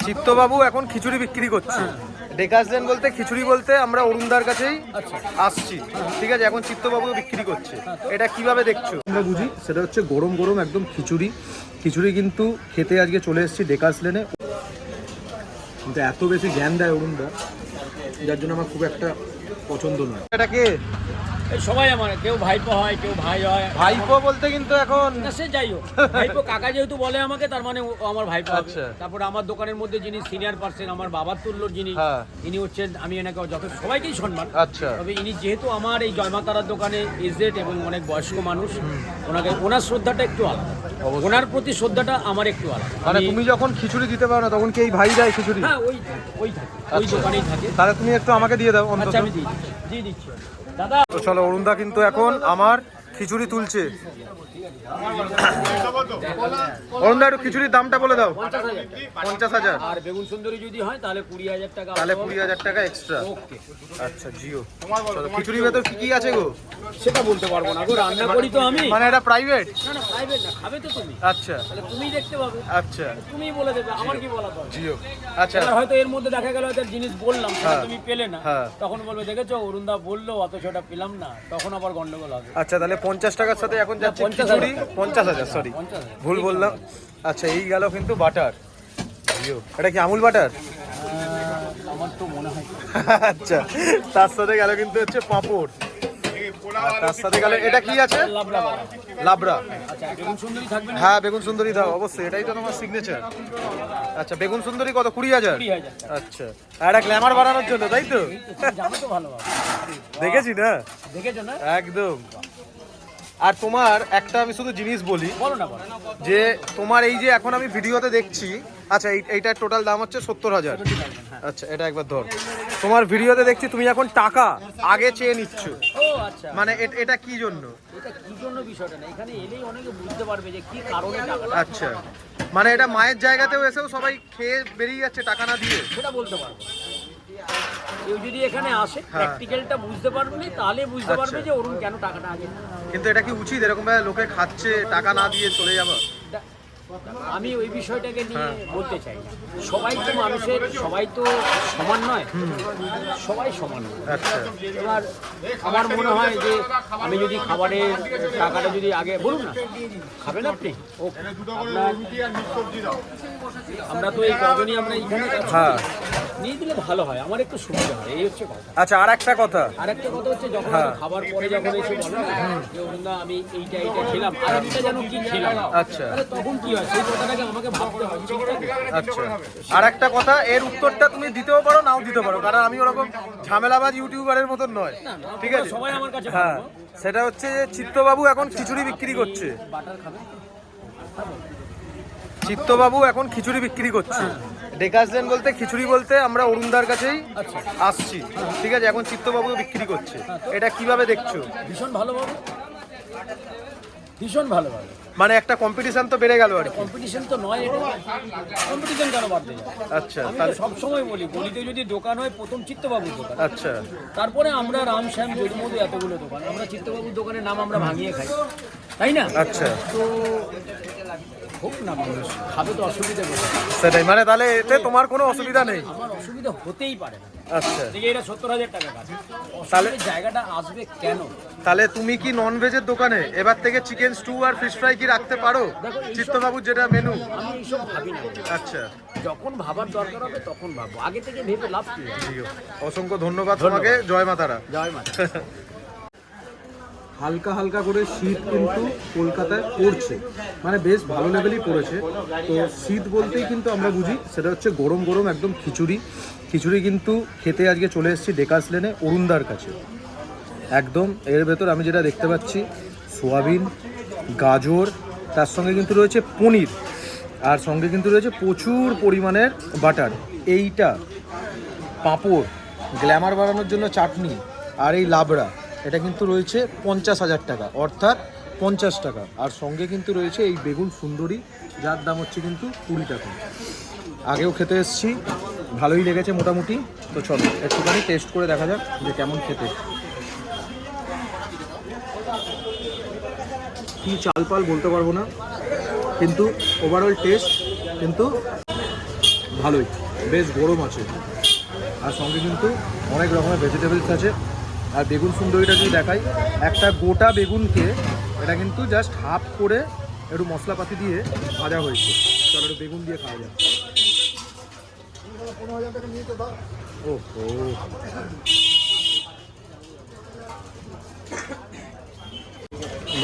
চিত্তবাবু এখন খিচুড়ি বিক্রি করছে। ডেকাসলেন বলতে খিচুড়ি বলতে আমরা অরুণদার কাছেই আসছি, ঠিক আছে? এখন চিত্তবাবু বিক্রি করছে, এটা কিভাবে দেখছো? আমরা বুঝি সেটা হচ্ছে গরম গরম একদম খিচুড়ি। খিচুড়ি কিন্তু খেতে আজকে চলে এসেছি ডেকাসলেনে, কিন্তু এত বেশি জ্ঞান দেয় অরুণদা, যার জন্য আমার খুব একটা পছন্দ নয়। এটা কে? সবাই আমার, কেউ ভাইপো হয়, কেউ ভাই হয়। ভাইপো বলতে কিন্তু এখন সে যাই হোক, ভাইপো কাকা যেহেতু বলে আমাকে, তার মানে ও আমার ভাইপো। আচ্ছা। তারপর আমার দোকানের মধ্যে যিনি সিনিয়র পার্সন, আমার বাবার তুল্যর যিনি, ইনি হচ্ছেন, আমি এনাকে যথেষ্ট সবাইকেই সম্মান। আচ্ছা। তবে ইনি যেহেতু আমার এই জয়মাতারার দোকানে এজেড এবং অনেক বয়স্ক মানুষ, ওনাকে ওনার শ্রদ্ধাটা একটু আলাদা, ওনার প্রতি শ্রদ্ধাটা আমার একটু আলাদা। মানে তুমি যখন খিচুড়ি দিতে পারো না তখন কি এই ভাই দেয় খিচুড়ি? হ্যাঁ, ওই থাকে, ওই দোকানেই থাকে। তাহলে তুমি একটু আমাকে দিয়ে দাও অন্তত। আচ্ছা, আমি দিয়ে দিচ্ছি দাদা। তো চলো, অরুণদা কিন্তু এখন আমার খিচুড়ি তুলছে। অরুণদা একটু খিচুড়ির দামটা বলে দাও। 50,000। আর বেগুন সুন্দরী যদি হয় তাহলে 20,000 টাকা। তাহলে 20,000 টাকা এক্সট্রা। ওকে, আচ্ছা জিও। চলো, খিচুড়ির ভেতর কি কি আছে গো? সেটা বলতে পারবো না গো, রান্না করি তো আমি। মানে এটা প্রাইভেট? না না, প্রাইভেট না, খাবে তো তুমি। আচ্ছা, তাহলে তুমিই দেখতে পাবে। আচ্ছা তুমিই বলে দেবে, আমার কি বলা দরকার। জিও। আচ্ছা, এবার হয়তো এর মধ্যে দেখা গেল একটা জিনিস বললাম, সেটা তুমি পেলে না, হ্যাঁ। তখন বলবে দেখেছো অরুণদা বললো অথচ ওটা পেলাম না, তখন আবার গন্ডগোল হবে। আচ্ছা তাহলে 50 টাকার সাথে এখন যাচ্ছে 50,000 খিচুড়ি। 50,000, সরি 50,000 ভুল বললাম। আচ্ছা, এই গেল কিন্তু বাটার। জিও, এটা কি আমুল বাটার? আমার তো মনে হয়। আচ্ছা, তার সাথে গেল কিন্তু হচ্ছে পাঁপড়, আর তার সাথে গেল এটা কি আছে? লাবড়া। লাবড়া। আচ্ছা, বেগুন সুন্দরী থাকবে না? হ্যাঁ, বেগুন সুন্দরী দাও অবশ্যই, এটাই তো তোমার সিগনেচার। আচ্ছা, বেগুন সুন্দরী কত? 20,000। 20,000। আচ্ছা, আর একটা গ্ল্যামার বাড়ানোর জন্য, তাই তো? তুমি জানো তো ভালোভাবে। দেখেছি না? দেখেছো না? একদম। আর তোমার একটা আমি শুধু জিনিস বলি, বলো না, বলো। যে তোমার এই যে এখন আমি ভিডিওতে দেখছি, আচ্ছা এইটার টোটাল দাম হচ্ছে 70,000। আচ্ছা, এটা একবার ধর। তোমার ভিডিওতে দেখছি তুমি এখন টাকা আগে চেয়ে নিচ্ছ, ও আচ্ছা, মানে এটা কি জন্য? এটা কি জন্য বিষয়টা না, এখানে এলেই অনেকে বুঝতে পারবে যে কি কারণে টাকাটা। আচ্ছা, মানে এটা মায়ের জায়গাতেও এসেও সবাই খেয়ে বেরিয়ে যাচ্ছে টাকা না দিয়ে? সেটা বলতে পারবো। কেউ যদি এখানে আসে, প্র্যাকটিক্যালটা বুঝতে পারবে না, তাহলে বুঝতে পারবে যে অরুণ কেন টাকাটা আগে। কিন্তু এটা কি উচিত এরকম ভাবে লোকে খাচ্ছে টাকা না দিয়ে চলে যাবো? আমি ওই বিষয়টাকে নিয়ে বলতে চাই না। সবাই তো মানুষের, সবাই তো সমান নয়, সবাই সমান নয়। আচ্ছা, এবার আমার মনে হয় যে আমি যদি খাবারের টাকাটা যদি আগে বলুন না, খাবেন আপনি, ও আমরা তো এই কজনই আমরা এইখানে হ্যাঁ নিয়ে দিলে ভালো হয়, আমার একটু সুবিধা হয়, এই হচ্ছে কথা। আচ্ছা, আর একটা কথা হচ্ছে যখন খাবার পরে যখন এসে বলো না যে অরুণদা আমি এইটা খেলাম, আর একটা যেন কি খেলাম, আচ্ছা তাহলে তখন কি হয় সেই কথাটাকে আমাকে ভাবতে হয়, ঠিক আছে? আচ্ছা, আর একটা কথা, এর উত্তরটা তুমি দিতেও পারো নাও দিতে পারো, কারণ আমি ওরকম ঝামেলাবাজ ইউটিউবারের মতন নয়, ঠিক আছে? সবাই আমার কাছে হ্যাঁ, সেটা হচ্ছে যে চিত্তবাবু এখন খিচুড়ি বিক্রি করছে। বাটার খাবে। চিত্তবাবু এখন খিচুড়ি বিক্রি করছে। ডেকাসলেন বলতে খিচুড়ি বলতে আমরা অরুণদার কাছেই আসছি, ঠিক আছে? এখন চিত্তবাবু বিক্রি করছে, এটা কিভাবে দেখছো? ভীষণ ভালোভাবে, ভীষণ ভালোভাবে। মানে একটা কম্পিটিশন তো বেড়ে গেল আর কি। কম্পিটিশন তো নয়, এটা কম্পিটিশন কেন বাদ দেয়? আচ্ছা, আমি তাহলে সবসময় বলি, গলিতে যদি দোকান হয় প্রথম চিত্তবাবুর দোকান, আচ্ছা তারপরে আমরা রাম শ্যাম যদুমধু এতগুলো দোকান, আমরা চিত্তবাবুর দোকানের নাম আমরা ভাঙিয়ে খাই, তাই না? আচ্ছা, তো হোক না, মানুষ খাবে তো, অসুবিধা কোথায়? সেটাই, মানে তাহলে এতে তোমার কোনো অসুবিধা নেই? আমার অসুবিধা হতেই পারে না। আচ্ছা, দেখে এটা 70,000 টাকা কাজ, তাহলে তাহলে জায়গাটা আসবে কেন? তাহলে তুমি কি নন ভেজের দোকানে এবার থেকে চিকেন স্টু আর ফিশ ফ্রাই কি রাখতে পারো? চিত্তবাবুর যেটা মেনু। আমি এইসব ভাবি না, আচ্ছা, যখন ভাবার দরকার হবে তখন ভাববো, আগে থেকে ভেবে লাভ কি? অসংখ্য ধন্যবাদ তোমাকে। জয় মাতারা। জয় মা। হালকা হালকা করে শীত কিন্তু কলকাতায় পড়ছে, মানে বেশ ভালো লেভেলই পড়েছে। তো শীত বলতেই কিন্তু আমরা বুঝি সেটা হচ্ছে গরম গরম একদম খিচুড়ি। খিচুড়ি কিন্তু খেতে আজকে চলে এসেছি ডেকাসলেনে অরুণদার কাছে। একদম এর ভেতর আমি যেটা দেখতে পাচ্ছি, সোয়াবিন, গাজর, তার সঙ্গে কিন্তু রয়েছে পনির, আর সঙ্গে কিন্তু রয়েছে প্রচুর পরিমাণের বাটার, এইটা পাঁপড়, গ্ল্যামার বাড়ানোর জন্য চাটনি, আর এই লাবড়া, এটা কিন্তু রয়েছে 50,000 টাকা, অর্থাৎ 50 টাকা। আর সঙ্গে কিন্তু রয়েছে এই বেগুন সুন্দরী, যার দাম হচ্ছে কিন্তু 20 টাকা। আগেও খেতে এসেছি, ভালোই লেগেছে মোটামুটি। তো চলো একটুখানি টেস্ট করে দেখা যাক যে কেমন খেতে। কি চাল পাল বলতে পারবো না, কিন্তু ওভারঅল টেস্ট কিন্তু ভালোই, বেশ গরম আছে। আর সঙ্গে কিন্তু অনেক রকমের ভেজিটেবলস আছে। আর বেগুন সুন্দরীটা যদি দেখাই, একটা গোটা বেগুনকে এটা কিন্তু জাস্ট হাফ করে একটু মশলাপাতি দিয়ে ভাজা হয়েছে। চলো একটু বেগুন দিয়ে খাওয়া যায়। ও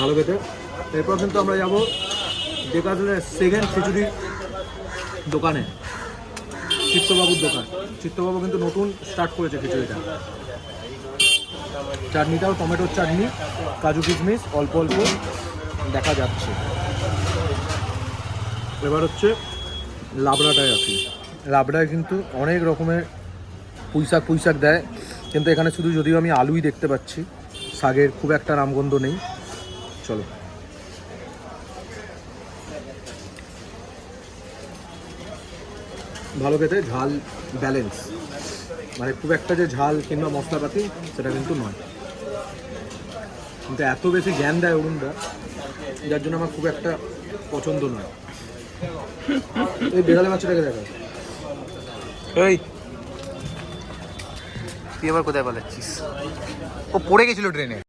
ভালো খেতে। এরপর কিন্তু আমরা যাবো ডেকাজলের সেকেন্ড খিচুড়ির দোকানে, চিত্তবাবুর দোকান। চিত্তবাবু কিন্তু নতুন স্টার্ট করেছে খিচুড়িটা। চাটনিটাও টমেটোর চাটনি, কাজু কিশমিশ অল্প অল্প দেখা যাচ্ছে। এবার হচ্ছে লাবড়াটায় আসি। লাবড়ায় কিন্তু অনেক রকমের পুঁইশাক দেয়, কিন্তু এখানে শুধু যদিও আমি আলুই দেখতে পাচ্ছি, শাকের খুব একটা নামগন্ধ নেই। চলো ভালো খেতে, ঝাল ব্যালেন্স, মানে খুব একটা যে ঝাল কিংবা মশলাপাতি সেটা কিন্তু নয়, কিন্তু এত বেশি জ্ঞান দেয় অরুণদা, যার জন্য আমার খুব একটা পছন্দ নয়। এই বেড়ালে বাচ্চাটাকে দেখা, এই তুই আবার কোথায় পালাচ্ছিস? ও পড়ে গেছিল ট্রেনে।